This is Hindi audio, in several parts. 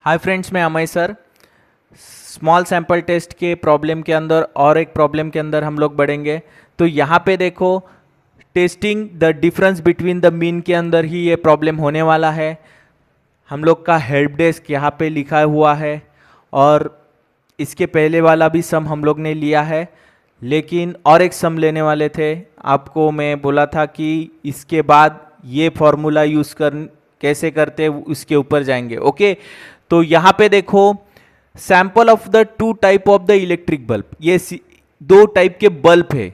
हाय फ्रेंड्स, मैं Amay sir. Small sample test के प्रॉब्लम के अंदर और एक प्रॉब्लम के अंदर हम लोग बढ़ेंगे। तो यहाँ पे देखो, testing the difference between the mean के अंदर ही ये प्रॉब्लम होने वाला है। हम लोग का हेल्प डेस्क यहाँ पे लिखा हुआ है और इसके पहले वाला भी सम हम लोग ने लिया है, लेकिन और एक सम लेने वाले थे। आपको मैं बोला था कि इसके बाद ये फॉर्मूला यूज़ कर कैसे करते उसके ऊपर जाएंगे। ओके, तो यहाँ पे देखो, sample of the two type of the electric bulb. ये दो टाइप के बल्ब है,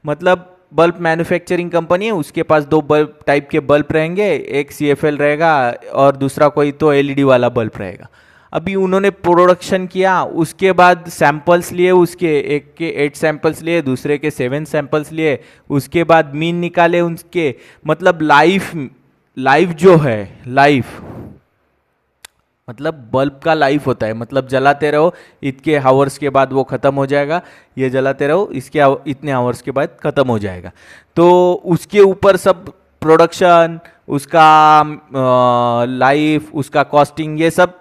मतलब बल्ब मैन्युफैक्चरिंग कंपनी है, उसके पास दो बल्ब टाइप के बल्ब रहेंगे, एक CFL रहेगा और दूसरा कोई तो LED वाला बल्ब रहेगा। अभी उन्होंने प्रोडक्शन किया, उसके बाद सैंपल्स लिए, उसके एक के 8 सैंपल्स लिए, दूसरे के 7 सैंपल्स लिए, उसके बाद मीन निकाले उनके। मतलब लाइफ जो है, लाइफ मतलब बल्ब का लाइफ होता है, मतलब जलाते रहो, इतने हावर्स के बाद वो ख़त्म हो जाएगा। ये जलाते रहो, इसके इतने हावर्स के बाद ख़त्म हो जाएगा। तो उसके ऊपर सब प्रोडक्शन, उसका लाइफ, उसका कॉस्टिंग, ये सब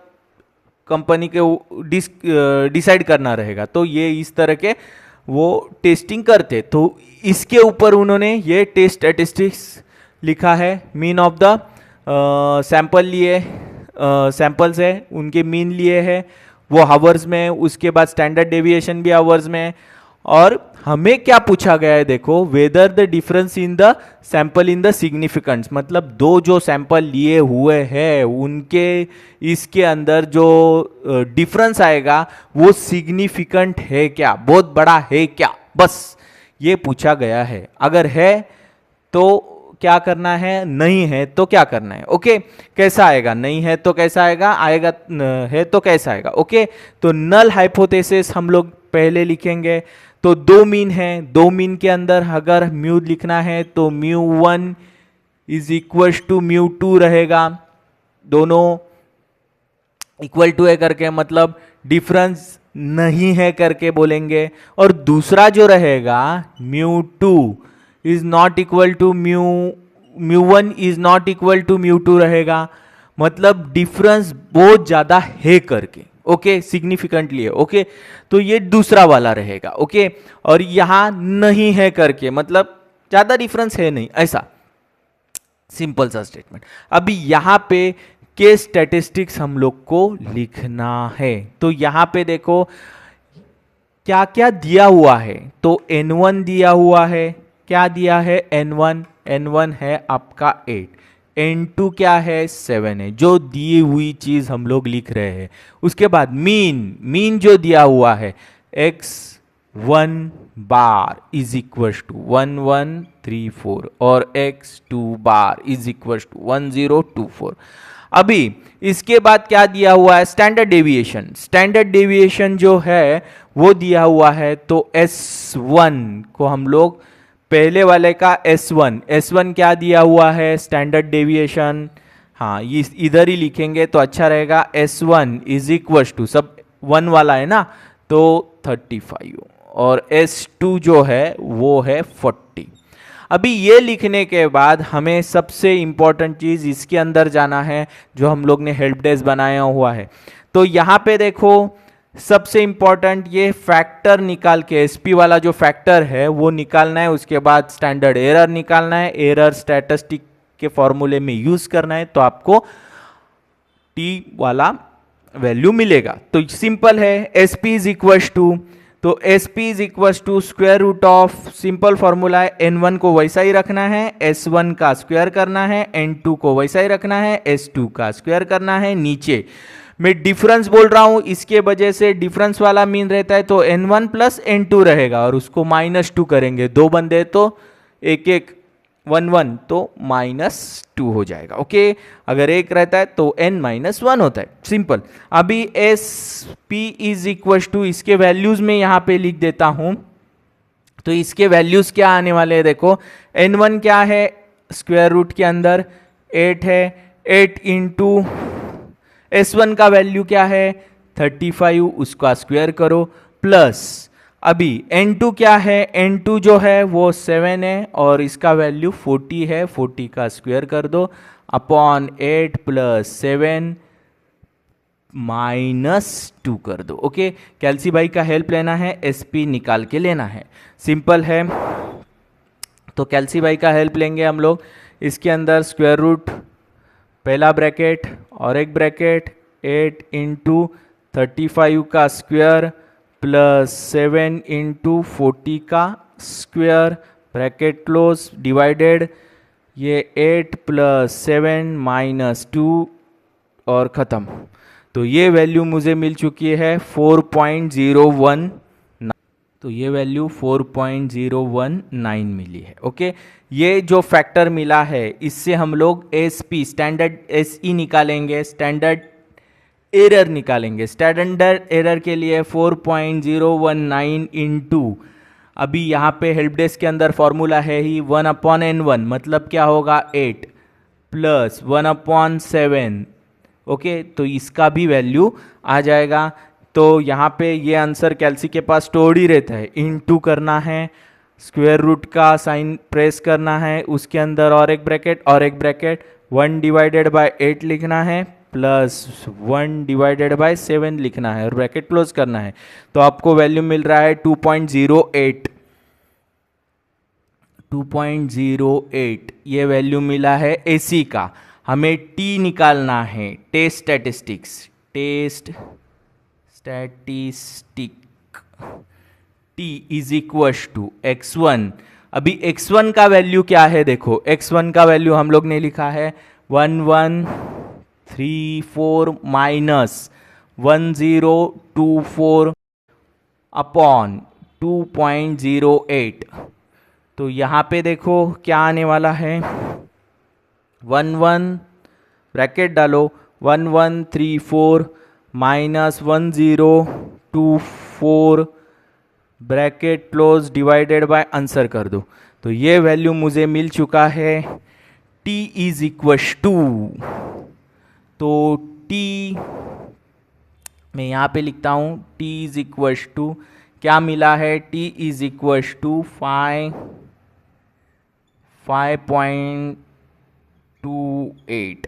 कंपनी के डिसाइड करना रहेगा। तो ये इस तरह के वो टेस्टिंग करते। तो इसके ऊपर उन्होंने ये टेस्ट स्टैटिस्टिक्स लिखा है। मीन ऑफ द सैंपल लिए, सैंपल्स है उनके मीन लिए है वो हावर्स में, उसके बाद स्टैंडर्ड डेविएशन भी हावर्स में। और हमें क्या पूछा गया है, देखो, whether the difference in the sample in the significance, मतलब दो जो सैंपल लिए हुए हैं उनके इसके अंदर जो डिफरेंस आएगा वो सिग्निफिकेंट है क्या, बहुत बड़ा है क्या, बस ये पूछा गया है। अगर है तो क्या करना है, नहीं है तो क्या करना है। ओके, कैसा आएगा, नहीं है तो कैसा आएगा, आएगा है तो कैसा आएगा। ओके, तो नल हाइपोथेसिस हम लोग पहले लिखेंगे। तो दो मीन है, दो मीन के अंदर अगर म्यू लिखना है तो μ1 इज इक्वल टू μ2 रहेगा। दोनों इक्वल टू है करके मतलब डिफरेंस नहीं है करके बोलेंगे। और दूसरा जो रहेगा μ2 is not equal to μ1 is not equal to μ2 रहेगा, मतलब डिफरेंस बहुत ज्यादा है करके। ओके, सिग्निफिकेंटली है। ओके, तो ये दूसरा वाला रहेगा। ओके, और यहां नहीं है करके मतलब ज्यादा डिफरेंस है नहीं, ऐसा सिंपल सा स्टेटमेंट। अभी यहां पे केस स्टैटिस्टिक्स हम लोग को लिखना है। तो यहां पे देखो क्या क्या दिया हुआ है। तो N1 दिया हुआ है, क्या दिया है, N1 है आपका 8, N2 क्या है, 7 है, जो दी हुई चीज हम लोग लिख रहे हैं। उसके बाद मीन जो दिया हुआ है x1 bar is equal to 1134 और x2 bar is equal to 1024। अभी इसके बाद क्या दिया हुआ है, स्टैंडर्ड डेविएशन। स्टैंडर्ड डेविएशन जो है वो दिया हुआ है, तो S1 को हम लोग पहले वाले का S1 क्या दिया हुआ है, स्टैंडर्ड डेविएशन। हाँ, ये इधर ही लिखेंगे तो अच्छा रहेगा। S1 इज इक्वल टू, सब 1 वाला है ना, तो 35 और S2 जो है वो है 40। अभी ये लिखने के बाद हमें सबसे इंपॉर्टेंट चीज इसके अंदर जाना है जो हम लोग ने हेल्प डेस्क बनाया हुआ है। तो यहाँ पे देखो, सबसे इंपॉर्टेंट ये फैक्टर निकाल के, SP वाला जो फैक्टर है वो निकालना है। उसके बाद स्टैंडर्ड एरर निकालना है, एरर स्टैटिस्टिक के फॉर्मूले में यूज करना है, तो आपको T वाला वैल्यू मिलेगा। तो सिंपल है, SP इज इक्वल टू, तो SP is equal to square root of, simple formula है, N1 को वैसा ही रखना है, S1 का स्क्वायर करना है, N2 को वैसा ही रखना है, S2 का स्क्वायर करना है। नीचे मैं डिफरेंस बोल रहा हूं, इसके वजह से डिफरेंस वाला मीन रहता है, तो N1 प्लस N2 रहेगा और उसको -2 करेंगे। दो बंदे तो एक एक 1 तो -2 हो जाएगा। ओके, अगर एक रहता है तो n-1 होता है, सिंपल। अभी SP इज इक्वल टू, इसके वैल्यूज में यहां पे लिख देता हूं। तो इसके वैल्यूज क्या आने वाले हैं, देखो, N1 क्या है, स्क्वायर रूट के अंदर 8 है, 8 इंटू S1 का वैल्यू क्या है, 35, उसका स्क्वायर करो, प्लस अभी N2 क्या है, N2 जो है वो 7 है और इसका वैल्यू 40 है, 40 का स्क्वायर कर दो अपॉन 8 प्लस 7 -2 कर दो। ओके, कैल्सी भाई का हेल्प लेना है, SP निकाल के लेना है, सिंपल है। तो कैल्सी भाई का हेल्प लेंगे हम लोग। इसके अंदर स्क्वायर रूट, पहला ब्रैकेट और एक ब्रैकेट, 8 इंटू 35 का स्क्वायर प्लस 7 इंटू 40 का स्क्वायर, ब्रैकेट क्लोज, डिवाइडेड, ये 8 प्लस 7 -2 और ख़त्म। तो ये वैल्यू मुझे मिल चुकी है 4.01। तो ये वैल्यू 4.019 मिली है। ओके, ये जो फैक्टर मिला है इससे हम लोग SP स्टैंडर्ड SE निकालेंगे, स्टैंडर्ड एरर निकालेंगे। स्टैंडर्ड एरर के लिए 4.019 इंटू, अभी यहाँ पे हेल्प डेस्क के अंदर फॉर्मूला है ही 1/n1, मतलब क्या होगा 8 प्लस 1/7। ओके, तो इसका भी वैल्यू आ जाएगा। तो यहाँ पे ये आंसर कैल्सी के पास स्टोर्ड ही रहता है, इनटू करना है, स्क्वायर रूट का साइन प्रेस करना है, उसके अंदर और एक ब्रैकेट और एक ब्रैकेट, 1 डिवाइडेड बाय 8 लिखना है प्लस 1 डिवाइडेड बाय 7 लिखना है और ब्रैकेट क्लोज करना है। तो आपको वैल्यू मिल रहा है 2.08। 2.08 ये वैल्यू मिला है AC का। हमें T निकालना है, test statistics, test statistic, T is equal to x1। अभी x1 का वैल्यू क्या है देखो, x1 का वैल्यू हम लोग ने लिखा है 1134 माइनस 1024 अपॉन 2.08। तो यहाँ पे देखो क्या आने वाला है, 11 ब्रैकेट डालो, 1134 minus 1024 bracket close divided by answer कर दो। तो ये वैल्यू मुझे मिल चुका है, T इज इक्वल टू, तो T मैं यहाँ पे लिखता हूँ, T इज इक्वल टू क्या मिला है, T is equal to 5.28।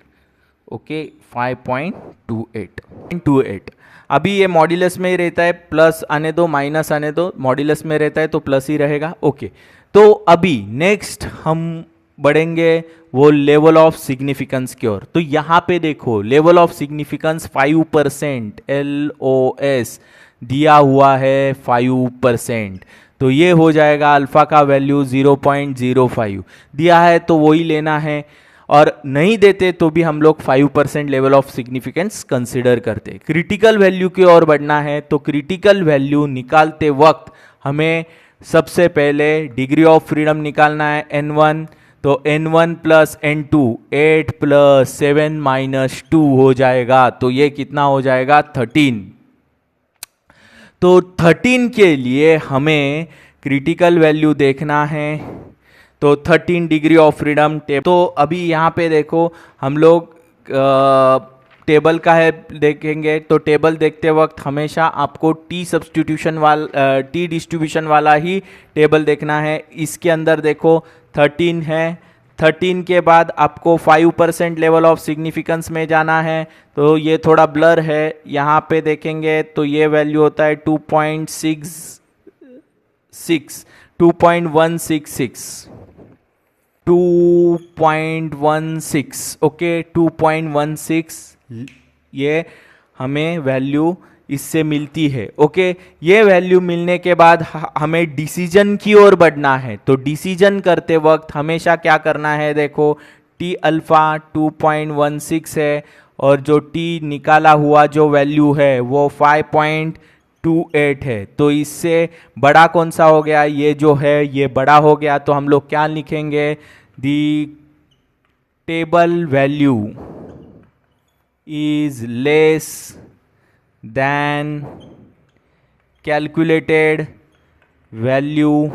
Okay, 5.28। अभी ये मॉड्यूलस में ही रहता है, प्लस आने दो माइनस आने दो, मॉड्यूलस में रहता है तो प्लस ही रहेगा। ओके, तो अभी नेक्स्ट हम बढ़ेंगे वो लेवल ऑफ सिग्निफिकेंस की ओर। तो यहाँ पे देखो लेवल ऑफ सिग्निफिकेंस 5%, LOS दिया हुआ है 5%। तो ये हो जाएगा अल्फा का वैल्यू 0.05 दिया है तो वही लेना है, और नहीं देते तो भी हम लोग 5% लेवल ऑफ सिग्निफिकेंस कंसिडर करते। क्रिटिकल वैल्यू की ओर बढ़ना है तो क्रिटिकल वैल्यू निकालते वक्त हमें सबसे पहले डिग्री ऑफ फ्रीडम निकालना है N1। तो N1 plus N2 8 plus 7 minus 2 हो जाएगा, तो ये कितना हो जाएगा 13। तो 13 के लिए हमें क्रिटिकल वैल्यू देखना है, तो 13 डिग्री ऑफ फ्रीडम तो अभी यहाँ पे देखो हम लोग टेबल का है देखेंगे। तो टेबल देखते वक्त हमेशा आपको टी सब्स्टिट्यूशन वाला टी डिस्ट्रीब्यूशन वाला ही टेबल देखना है। इसके अंदर देखो 13 है, 13 के बाद आपको 5% लेवल ऑफ सिग्निफिकेंस में जाना है। तो ये थोड़ा ब्लर है, यहाँ पे देखेंगे तो ये वैल्यू होता है 2.166 2.16। ओके, 2.16 ये हमें वैल्यू इससे मिलती है। ओके, ये वैल्यू मिलने के बाद हमें डिसीजन की ओर बढ़ना है। तो डिसीजन करते वक्त हमेशा क्या करना है, देखो टी अल्फा 2.16 है और जो टी निकाला हुआ जो वैल्यू है वो 5.28 है। तो इससे बड़ा कौन सा हो गया, ये जो है ये बड़ा हो गया। तो हम लोग क्या लिखेंगे, दी table value is less than calculated value.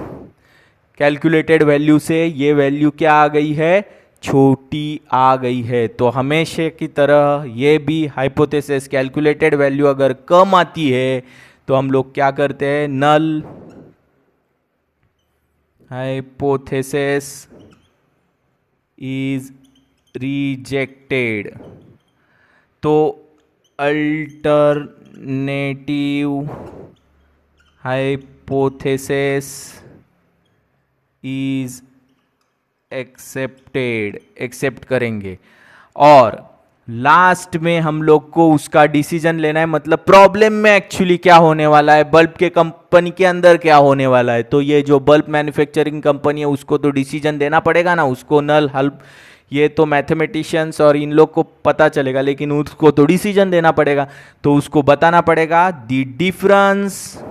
Calculated value से ये वैल्यू क्या आ गई है, छोटी आ गई है। तो हमेशा की तरह ये भी हाइपोथेसिस कैलकुलेटेड वैल्यू अगर कम आती है तो हम लोग क्या करते हैं, नल हाइपोथेसिस इज रिजेक्टेड। तो अल्टरनेटिव हाइपोथेसिस इज एक्सेप्ट करेंगे। और लास्ट में हम लोग को उसका डिसीजन लेना है, मतलब प्रॉब्लम में एक्चुअली क्या होने वाला है, बल्ब के कंपनी के अंदर क्या होने वाला है। तो ये जो बल्ब मैन्युफैक्चरिंग कंपनी है उसको तो डिसीजन देना पड़ेगा ना, उसको नल हल, ये तो मैथमेटिशियंस और इन लोग को पता चलेगा, लेकिन उसको तो डिसीजन देना पड़ेगा। तो उसको बताना पड़ेगा द डिफरेंस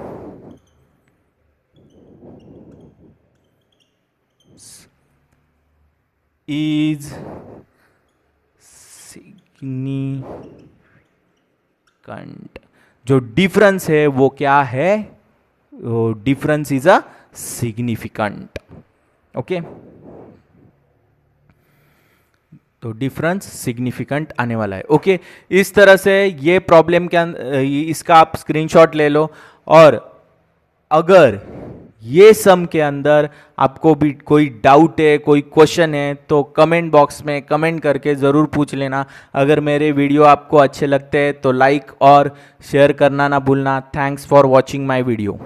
इज सिग्निफिकेंट। जो डिफरेंस है वो क्या है, वो difference is a significant. Okay, तो डिफरेंस सिग्निफिकेंट आने वाला है। ओके, इस तरह से ये प्रॉब्लम के इसका आप स्क्रीनशॉट ले लो। और अगर ये सम के अंदर आपको भी कोई डाउट है, कोई क्वेश्चन है, तो कमेंट बॉक्स में कमेंट करके ज़रूर पूछ लेना। अगर मेरे वीडियो आपको अच्छे लगते हैं तो लाइक और शेयर करना ना भूलना। Thanks for watching my video.